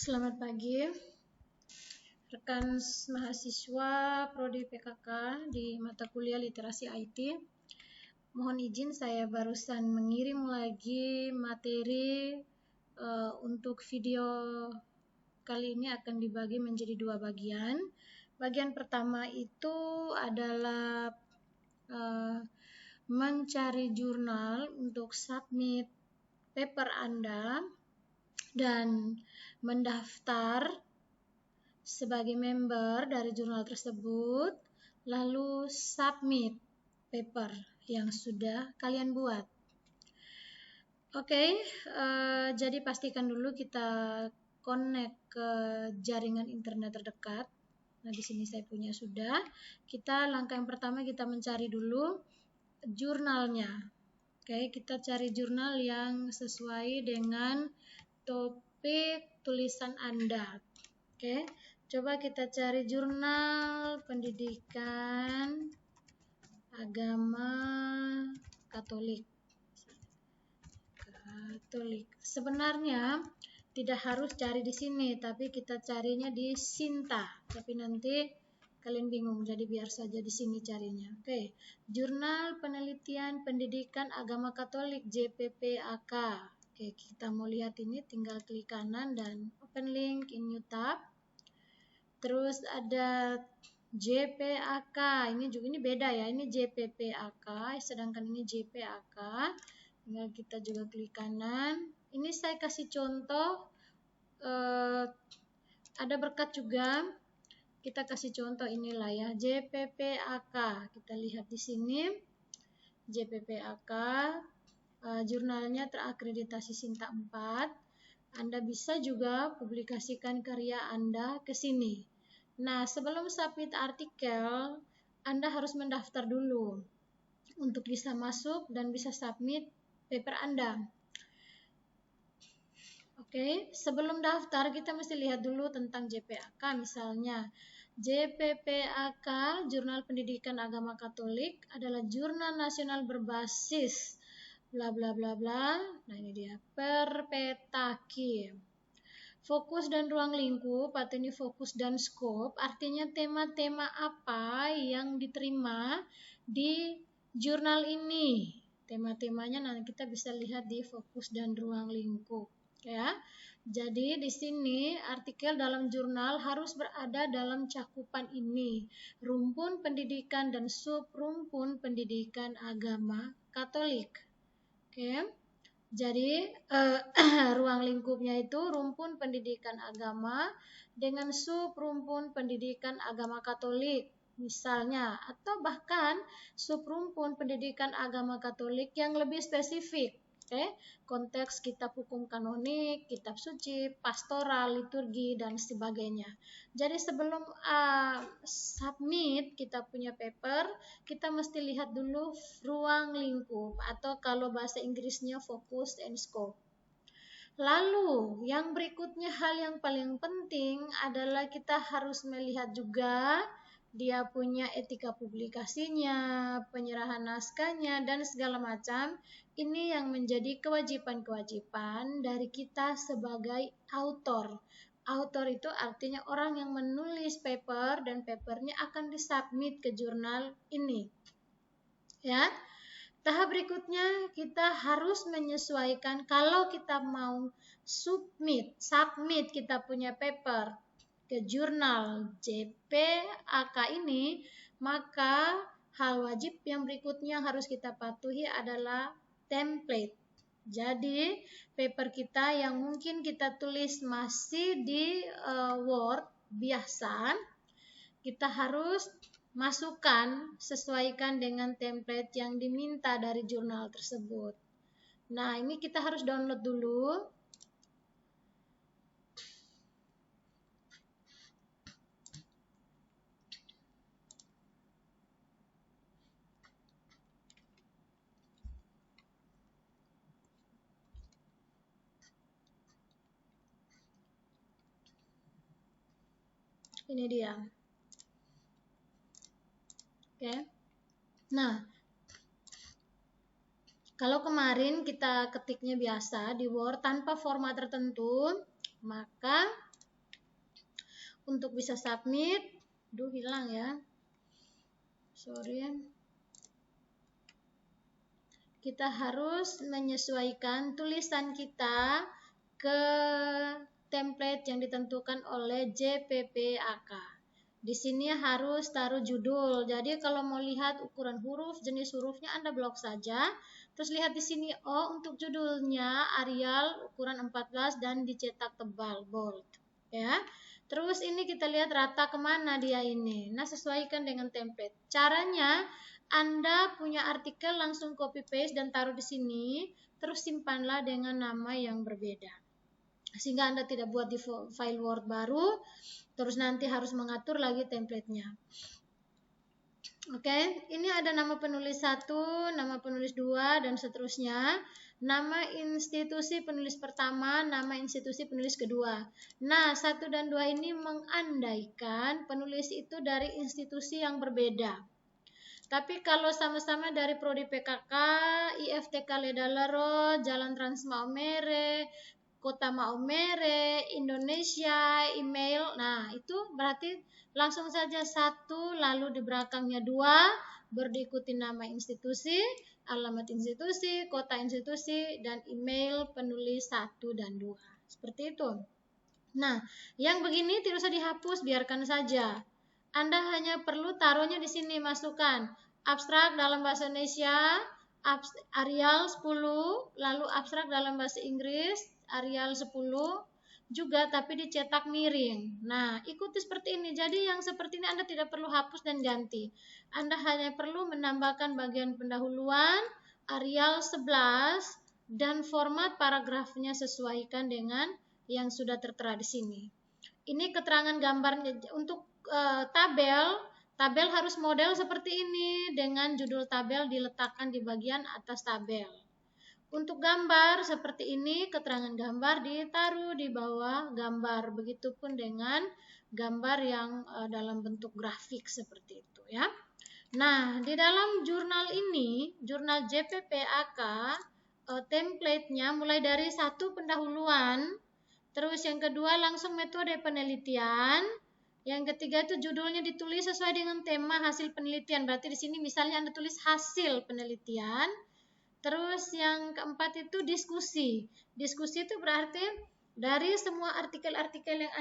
Selamat pagi, rekan mahasiswa Prodi PKK di mata kuliah Literasi IT. Mohon izin saya barusan mengirim lagi materi untuk video kali ini akan dibagi menjadi dua bagian. Bagian pertama itu adalah mencari jurnal untuk submit paper Anda dan mendaftar sebagai member dari jurnal tersebut, lalu submit paper yang sudah kalian buat. Oke, jadi pastikan dulu kita connect ke jaringan internet terdekat. Nah, di sini saya punya sudah. Langkah yang pertama kita mencari dulu jurnalnya. Oke, kita cari jurnal yang sesuai dengan topik tulisan Anda. Oke, coba kita cari jurnal pendidikan agama Katolik. Sebenarnya tidak harus cari di sini, tapi kita carinya di Sinta. Tapi nanti kalian bingung, jadi biar saja di sini carinya. Oke, Jurnal Penelitian Pendidikan Agama Katolik JPPAK. Oke, kita mau lihat ini, tinggal klik kanan dan open link in new tab. Terus ada JPAK, ini beda ya, ini JPPAK, sedangkan ini JPAK. Tinggal kita juga klik kanan. Ini saya kasih contoh, ada berkat juga. Kita kasih contoh inilah ya, JPPAK. Kita lihat di sini, JPPAK, jurnalnya terakreditasi Sinta 4. Anda bisa juga publikasikan karya Anda ke sini. Nah, sebelum submit artikel, Anda harus mendaftar dulu untuk bisa masuk dan bisa submit paper Anda. Oke, sebelum daftar kita mesti lihat dulu tentang JPAK. Misalnya, JPPAK, Jurnal Pendidikan Agama Katolik, adalah jurnal nasional berbasis bla bla bla bla. Nah, ini dia, Perpetaki. Fokus dan ruang lingkup atau ini fokus dan scope, artinya tema-tema apa yang diterima di jurnal ini. Tema-temanya nanti kita bisa lihat di fokus dan ruang lingkup, ya. Jadi di sini artikel dalam jurnal harus berada dalam cakupan ini, rumpun pendidikan dan sub rumpun pendidikan agama Katolik. Oke. Jadi ruang lingkupnya itu rumpun pendidikan agama dengan sub rumpun pendidikan agama Katolik misalnya, atau bahkan sub rumpun pendidikan agama Katolik yang lebih spesifik. Konteks kitab hukum kanonik, kitab suci, pastoral, liturgi, dan sebagainya. Jadi sebelum submit kita punya paper, kita mesti lihat dulu ruang lingkup, atau kalau bahasa Inggrisnya focus and scope. Lalu yang berikutnya, hal yang paling penting adalah kita harus melihat juga dia punya etika publikasinya, penyerahan naskahnya, dan segala macam. Ini yang menjadi kewajiban-kewajiban dari kita sebagai author. Author itu artinya orang yang menulis paper dan papernya akan disubmit ke jurnal ini. Ya. Tahap berikutnya kita harus menyesuaikan kalau kita mau submit kita punya paper ke jurnal JPAK ini, maka hal wajib yang berikutnya harus kita patuhi adalah template. Jadi paper kita yang mungkin kita tulis masih di Word biasa, kita harus masukkan, sesuaikan dengan template yang diminta dari jurnal tersebut. Nah, ini kita harus download dulu. Ini dia. Oke. Nah, kalau kemarin kita ketiknya biasa di Word tanpa format tertentu, maka Untuk bisa submit, hilang ya. Sorry. Kita harus menyesuaikan tulisan kita ke template yang ditentukan oleh JPPAK. Di sini harus taruh judul. Jadi kalau mau lihat ukuran huruf, jenis hurufnya Anda blok saja. Terus lihat di sini untuk judulnya Arial ukuran 14 dan dicetak tebal bold. Ya. Terus ini kita lihat rata kemana dia ini. Nah, sesuaikan dengan template. Caranya Anda punya artikel langsung copy paste dan taruh di sini. Terus simpanlah dengan nama yang berbeda. Sehingga Anda tidak buat di file Word baru, terus nanti harus mengatur lagi templatenya. Oke, ini ada nama penulis 1, nama penulis 2, dan seterusnya. Nama institusi penulis pertama, nama institusi penulis kedua. Nah, 1 dan 2 ini mengandaikan penulis itu dari institusi yang berbeda. Tapi kalau sama-sama dari Prodi PKK, IFTK Ledalero, Jalan Trans Maumere, Kota Maumere, Indonesia, email. Nah, itu berarti langsung saja 1, lalu di belakangnya 2, berdiikuti nama institusi, alamat institusi, kota institusi, dan email penulis 1 dan 2. Seperti itu. Nah, yang begini tidak usah dihapus, biarkan saja. Anda hanya perlu taruhnya di sini, masukkan abstrak dalam bahasa Indonesia, Arial 10, lalu abstrak dalam bahasa Inggris, Arial 10 juga, tapi dicetak miring. Nah, ikuti seperti ini. Jadi yang seperti ini Anda tidak perlu hapus dan ganti. Anda hanya perlu menambahkan bagian pendahuluan, Arial 11, dan format paragrafnya sesuaikan dengan yang sudah tertera di sini. Ini keterangan gambarnya. Untuk tabel harus model seperti ini, dengan judul tabel diletakkan di bagian atas tabel. Untuk gambar seperti ini, keterangan gambar ditaruh di bawah gambar. Begitupun dengan gambar yang dalam bentuk grafik seperti itu ya. Nah, di dalam jurnal ini, jurnal JPPAK, template-nya mulai dari 1 pendahuluan, terus yang kedua langsung metode penelitian, yang ketiga itu judulnya ditulis sesuai dengan tema hasil penelitian. Berarti di sini misalnya Anda tulis hasil penelitian. Terus yang keempat itu diskusi. Diskusi itu berarti dari semua artikel-artikel yang